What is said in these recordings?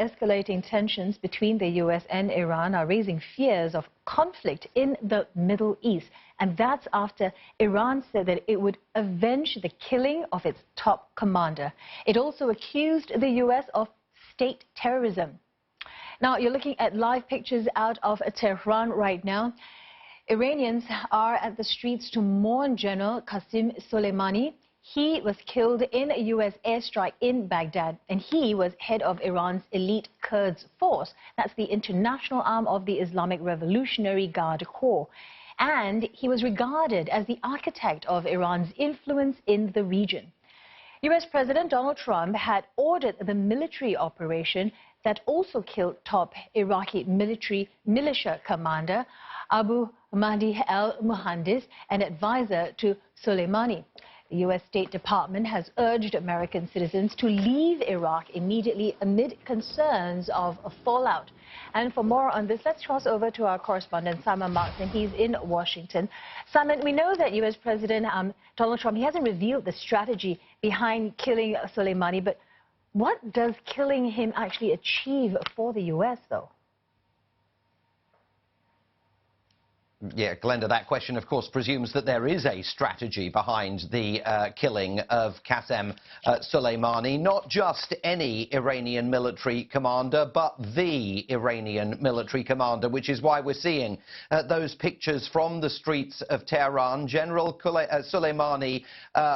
escalating tensions between the U.S. and Iran are raising fears of conflict in the Middle East. And that's after Iran said that it would avenge the killing of its top commander. It also accused the U.S. of state terrorism. Now, you're looking at live pictures out of Tehran right now. Iranians are at the streets to mourn General Qasem Soleimani. He was killed in a U.S. airstrike in Baghdad, and he was head of Iran's elite Quds Force. That's the international arm of the Islamic Revolutionary Guard Corps. And he was regarded as the architect of Iran's influence in the region. U.S. President Donald Trump had ordered the military operation that also killed top Iraqi militia commander Abu Mahdi al-Muhandis, an advisor to Soleimani. The U.S. State Department has urged American citizens to leave Iraq immediately amid concerns of a fallout. And for more on this, let's cross over to our correspondent, Simon Martin. He's in Washington. Simon, we know that U.S. President Donald Trump, he hasn't revealed the strategy behind killing Soleimani, but what does killing him actually achieve for the U.S., though? Yeah, Glenda, that question, of course, presumes that there is a strategy behind the killing of Qasem Soleimani. Not just any Iranian military commander, but the Iranian military commander, which is why we're seeing those pictures from the streets of Tehran. General Soleimani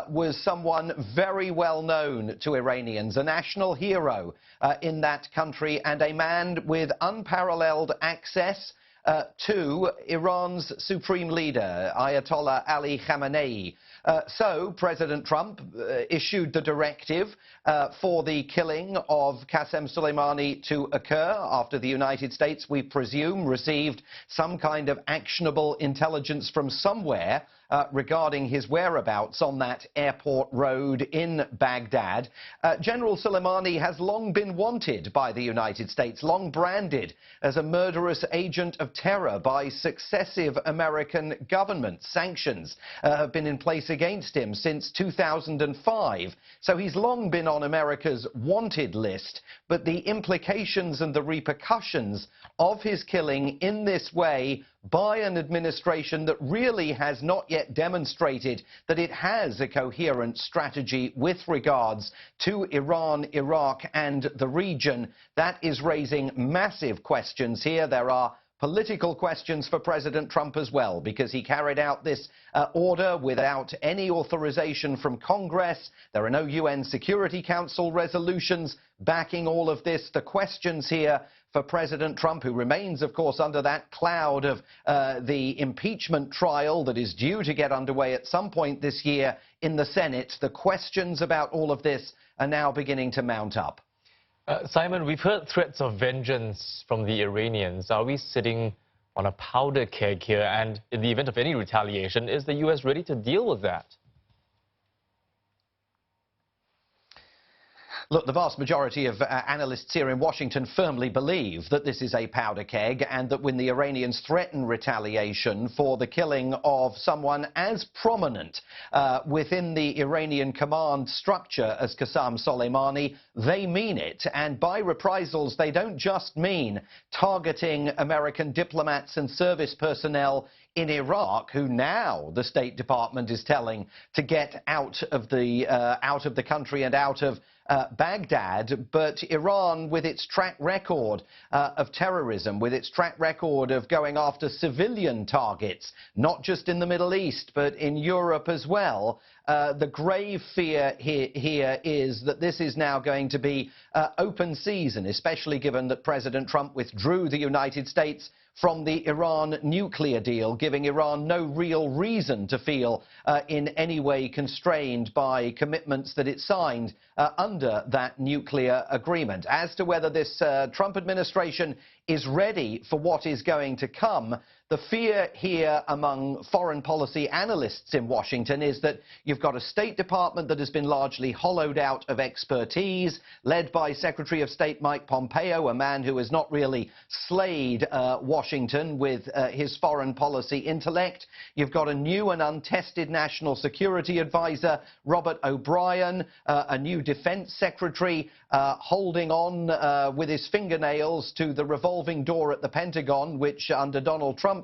was someone very well known to Iranians, a national hero in that country, and a man with unparalleled access to Iran's supreme leader, Ayatollah Ali Khamenei. So President Trump issued the directive for the killing of Qasem Soleimani to occur after the United States, we presume, received some kind of actionable intelligence from somewhere regarding his whereabouts on that airport road in Baghdad. General Soleimani has long been wanted by the United States, long branded as a murderous agent of terror by successive American governments. Sanctions have been in place against him since 2005. So he's long been on America's wanted list, but the implications and the repercussions of his killing in this way by an administration that really has not yet demonstrated that it has a coherent strategy with regards to Iran, Iraq and the region, that is raising massive questions here. There are political questions for President Trump as well, because he carried out this order without any authorization from Congress. There are no UN Security Council resolutions backing all of this. The questions here for President Trump, who remains, of course, under that cloud of the impeachment trial that is due to get underway at some point this year in the Senate, the questions about all of this are now beginning to mount up. Simon, we've heard threats of vengeance from the Iranians. Are we sitting on a powder keg here? And in the event of any retaliation, is the U.S. ready to deal with that? Look, the vast majority of analysts here in Washington firmly believe that this is a powder keg, and that when the Iranians threaten retaliation for the killing of someone as prominent within the Iranian command structure as Qasem Soleimani, they mean it. And by reprisals, they don't just mean targeting American diplomats and service personnel in Iraq, who now the State Department is telling to get out of the country and out of Baghdad, but Iran, with its track record of terrorism, with its track record of going after civilian targets, not just in the Middle East, but in Europe as well, the grave fear here is that this is now going to be open season, especially given that President Trump withdrew the United States from the Iran nuclear deal, giving Iran no real reason to feel in any way constrained by commitments that it signed under that nuclear agreement. As to whether this Trump administration is ready for what is going to come, The fear here among foreign policy analysts in Washington is that you've got a State Department that has been largely hollowed out of expertise, led by Secretary of State Mike Pompeo, a man who has not really slayed Washington with his foreign policy intellect. You've got a new and untested National Security Advisor, Robert O'Brien, a new Defense Secretary holding on with his fingernails to the revolving door at the Pentagon, which under Donald Trump's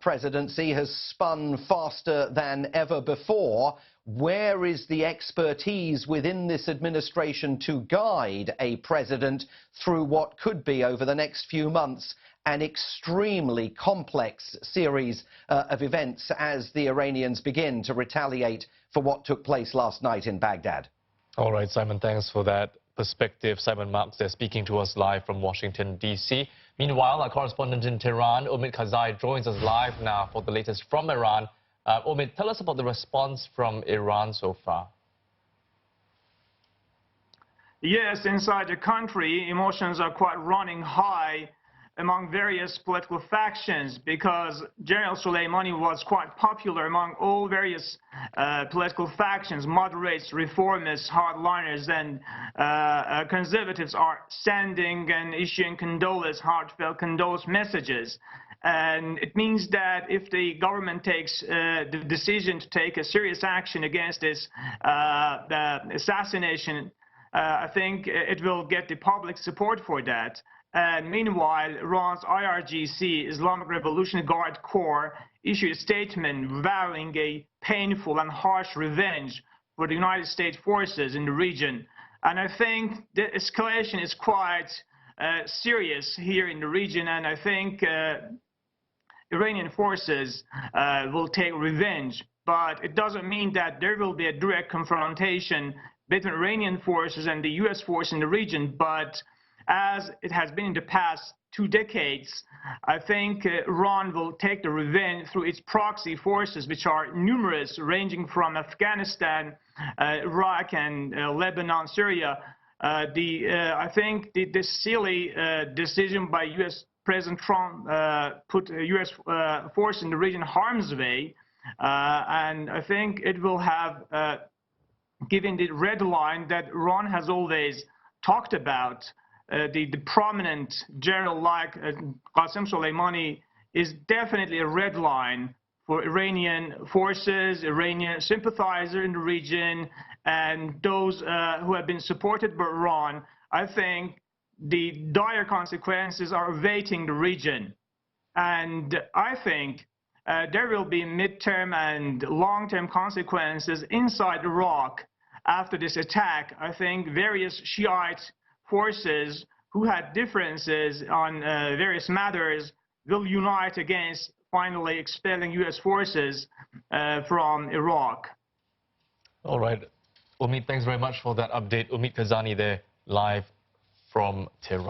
presidency has spun faster than ever before. Where is the expertise within this administration to guide a president through what could be, over the next few months, an extremely complex series of events as the Iranians begin to retaliate for what took place last night in Baghdad? All right, Simon, thanks for that perspective. Simon Marks there speaking to us live from Washington, D.C. Meanwhile, our correspondent in Tehran, Omid Kazai, joins us live now for the latest from Iran. Omid, tell us about the response from Iran so far. Yes, inside the country, emotions are quite running high among various political factions, because General Soleimani was quite popular among all various political factions. Moderates, reformists, hardliners, and conservatives are sending and issuing heartfelt condolence messages. And it means that if the government takes the decision to take a serious action against this assassination, I think it will get the public support for that. And meanwhile, Iran's IRGC, Islamic Revolutionary Guard Corps, issued a statement vowing a painful and harsh revenge for the United States forces in the region. And I think the escalation is quite serious here in the region, and I think Iranian forces will take revenge. But it doesn't mean that there will be a direct confrontation between Iranian forces and the U.S. force in the region, but as it has been in the past 2 decades, I think Iran will take the revenge through its proxy forces, which are numerous, ranging from Afghanistan, Iraq, and Lebanon, Syria. I think this silly decision by U.S. President Trump put U.S. force in the region harm's way, and I think it will have given the red line that Iran has always talked about. The prominent general like Qasem Soleimani is definitely a red line for Iranian forces, Iranian sympathizers in the region, and those who have been supported by Iran. I think the dire consequences are awaiting the region. And I think there will be midterm and long-term consequences inside Iraq after this attack. I think various Shiite forces who had differences on various matters will unite against finally expelling U.S. forces from Iraq. All right. Omid, thanks very much for that update. Omid Kazani there, live from Tehran.